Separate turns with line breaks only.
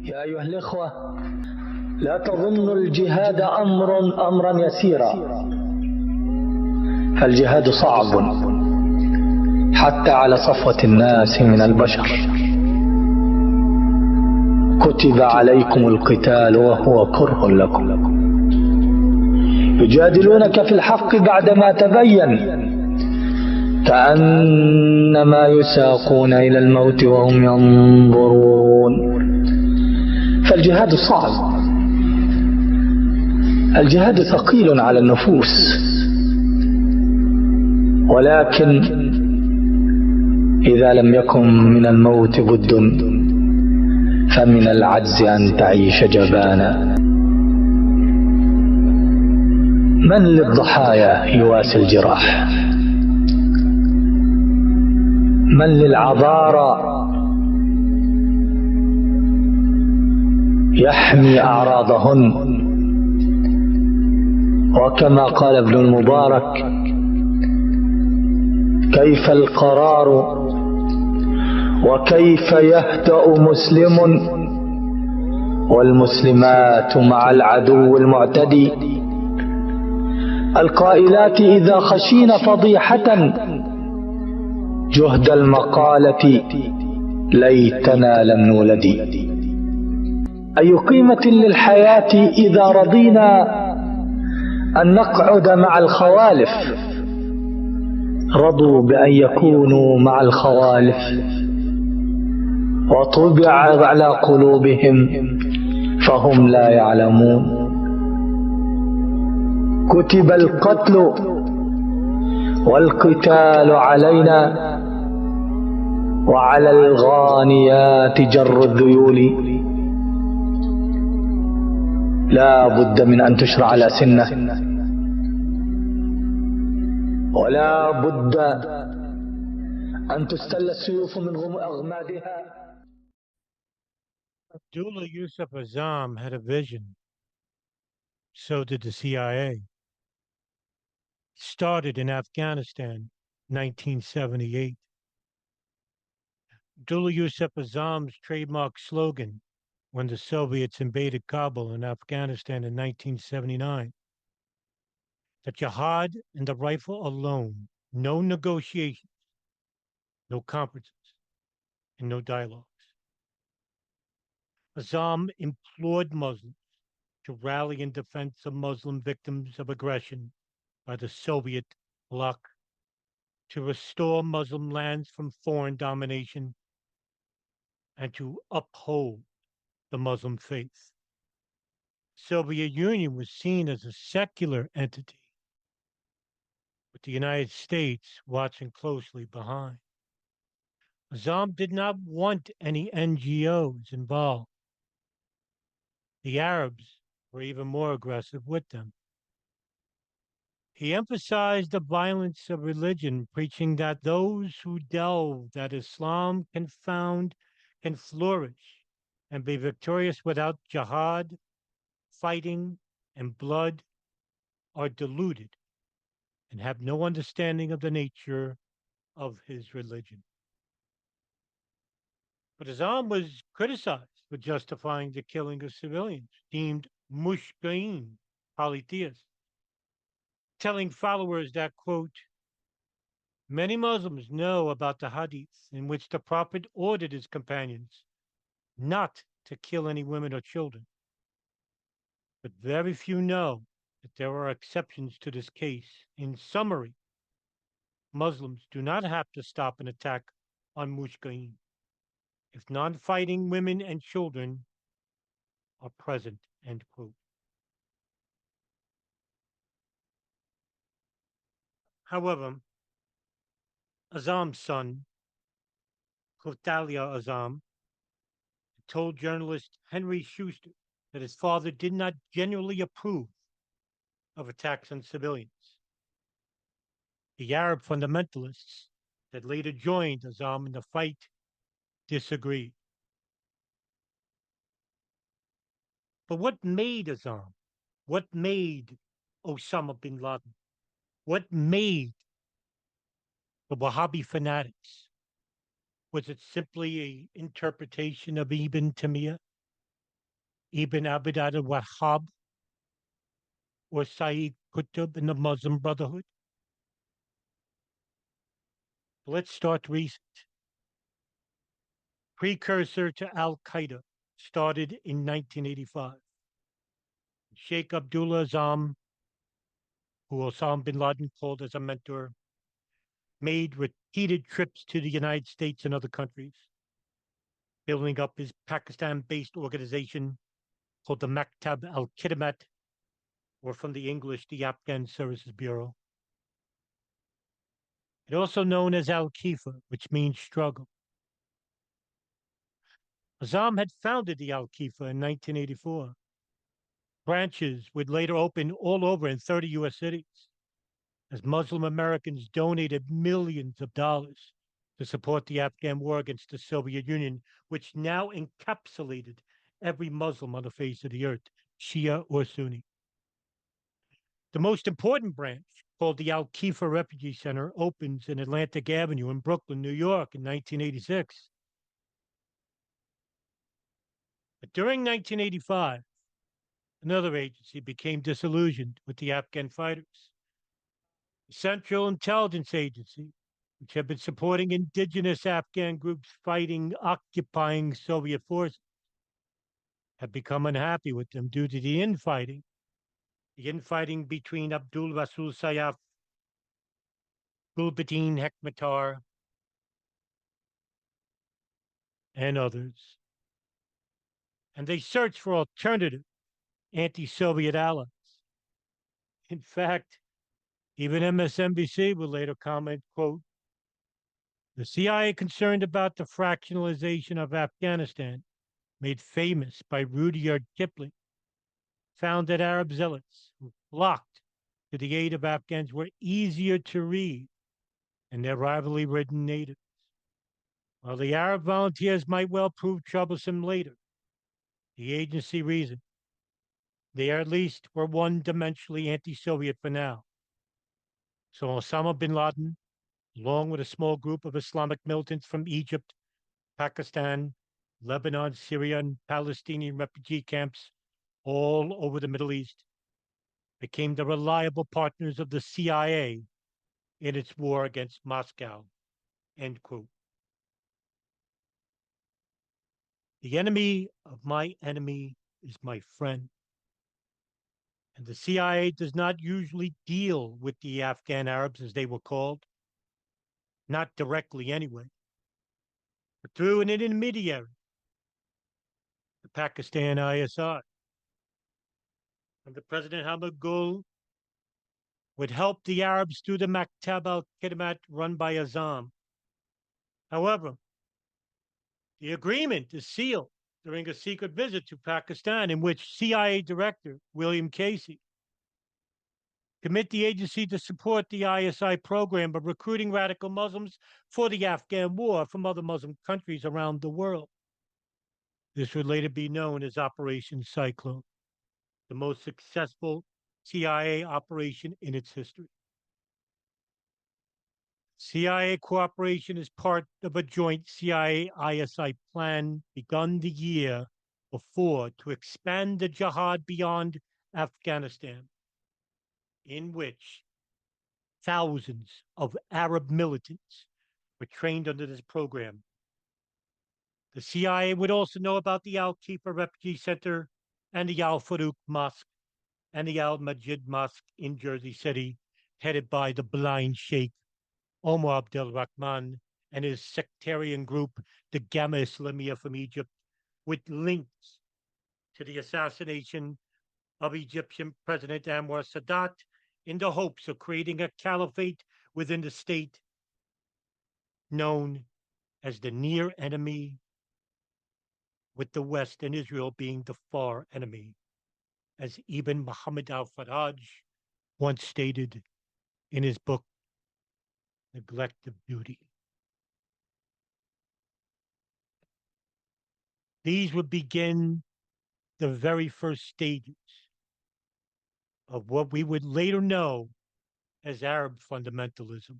يا أيها الإخوة، لا تظنوا الجهاد أمرا يسيرا، فالجهاد صعب حتى على صفوة الناس من البشر. كتب عليكم القتال وهو كره لكم، يجادلونك في الحق بعدما تبين كأنما يساقون إلى الموت وهم ينظرون. فالجهاد صعب، الجهاد ثقيل على النفوس، ولكن إذا لم يكن من الموت بد فمن العجز أن تعيش جبانا. من للضحايا يواسي الجراح؟ من للعذارى يحمي أعراضهن؟ وكما قال ابن المبارك: كيف القرار وكيف يهدأ مسلم والمسلمات مع العدو المعتدي، القائلات إذا خشين فضيحة جهد المقالة ليتنا لم نولد. أي قيمة للحياة إذا رضينا أن نقعد مع الخوالف؟ رضوا بأن يكونوا مع الخوالف وطبع على قلوبهم فهم لا يعلمون. كتب القتل والقتال علينا، وعلى الغانيات جر الذيول. لا بد من أن تشرع على سنة، ولا بد أن تستل السيوف من أغمادها.
Abdullah Yusef Azzam had a vision. So did the CIA. It started in Afghanistan, 1978. Abdullah Yusef Azzam's trademark slogan when the Soviets invaded Kabul in Afghanistan in 1979, that Jihad and the rifle alone, no negotiations, no conferences, and no dialogues. Azzam implored Muslims to rally in defense of Muslim victims of aggression by the Soviet bloc, to restore Muslim lands from foreign domination, and to uphold the Muslim faith. The Soviet Union was seen as a secular entity, with the United States watching closely behind. Azzam did not want any NGOs involved. The Arabs were even more aggressive with them. He emphasized the violence of religion, preaching that those who delve that Islam can flourish and be victorious without jihad, fighting, and blood are deluded and have no understanding of the nature of his religion. But Azzam was criticized for justifying the killing of civilians, deemed mushkeen, polytheists, telling followers that, quote, many Muslims know about the hadith in which the Prophet ordered his companions not to kill any women or children. But very few know that there are exceptions to this case. In summary, Muslims do not have to stop an attack on mushkeen if non-fighting women and children are present, end quote. However, Azzam's son, Abdullah Azzam, told journalist Henry Schuster that his father did not genuinely approve of attacks on civilians. The Arab fundamentalists that later joined Azzam in the fight disagreed. But what made Azzam? What made Osama bin Laden? What made the Wahhabi fanatics? Was it simply an interpretation of Ibn Taymiyyah? Ibn Abd al-Wahhab or Sayyid Qutb in the Muslim Brotherhood? Let's start recent. Precursor to Al-Qaeda started in 1985. Sheikh Abdullah Azzam, who Osama bin Laden called as a mentor, made repeated trips to the United States and other countries, building up his Pakistan-based organization called the Maktab al-Khidamat, or from the English, the Afghan Services Bureau. It also known as Al-Khifa, which means struggle. Azzam had founded the Al-Khifa in 1984. Branches would later open all over in 30 U.S. cities, as Muslim Americans donated millions of dollars to support the Afghan war against the Soviet Union, which now encapsulated every Muslim on the face of the earth, Shia or Sunni. The most important branch, called the Al-Khifa Refugee Center, opens in Atlantic Avenue in Brooklyn, New York in 1986. But during 1985, another agency became disillusioned with the Afghan fighters. The Central Intelligence Agency, which had been supporting indigenous Afghan groups fighting occupying Soviet forces, had become unhappy with them due to the infighting between Abdul Rasul Sayyaf, Gulbuddin Hekmatyar, and others. And they searched for alternative anti-Soviet allies. In fact, even MSNBC would later comment, quote, the CIA, concerned about the fractionalization of Afghanistan, made famous by Rudyard Kipling, found that Arab zealots who flocked to the aid of Afghans were easier to read than their rivalry-ridden natives. While the Arab volunteers might well prove troublesome later, the agency reasoned they at least were one-dimensionally anti-Soviet for now. So Osama bin Laden, along with a small group of Islamic militants from Egypt, Pakistan, Lebanon, Syria, and Palestinian refugee camps all over the Middle East, became the reliable partners of the CIA in its war against Moscow. End quote. The enemy of my enemy is my friend. And the CIA does not usually deal with the Afghan Arabs, as they were called, not directly anyway, but through an intermediary, the Pakistan ISI. Under President Hamid Gul, would help the Arabs through the Maktab al-Khidamat run by Azzam. However, the agreement is sealed during a secret visit to Pakistan in which CIA Director William Casey commit the agency to support the ISI program of recruiting radical Muslims for the Afghan war from other Muslim countries around the world. This would later be known as Operation Cyclone, the most successful CIA operation in its history. CIA cooperation is part of a joint CIA-ISI plan begun the year before to expand the Jihad beyond Afghanistan, in which thousands of Arab militants were trained under this program. The CIA would also know about the Al-Khifa Refugee Center and the Al-Faruq Mosque and the Al-Majid Mosque in Jersey City, headed by the blind Sheikh Omar Abdel Rahman and his sectarian group, the Gamma Islamiyah from Egypt, with links to the assassination of Egyptian President Anwar Sadat in the hopes of creating a caliphate within the state known as the near enemy, with the West and Israel being the far enemy, as Ibn Muhammad al-Faraj once stated in his book, Neglect of Duty. These would begin the very first stages of what we would later know as Arab fundamentalism.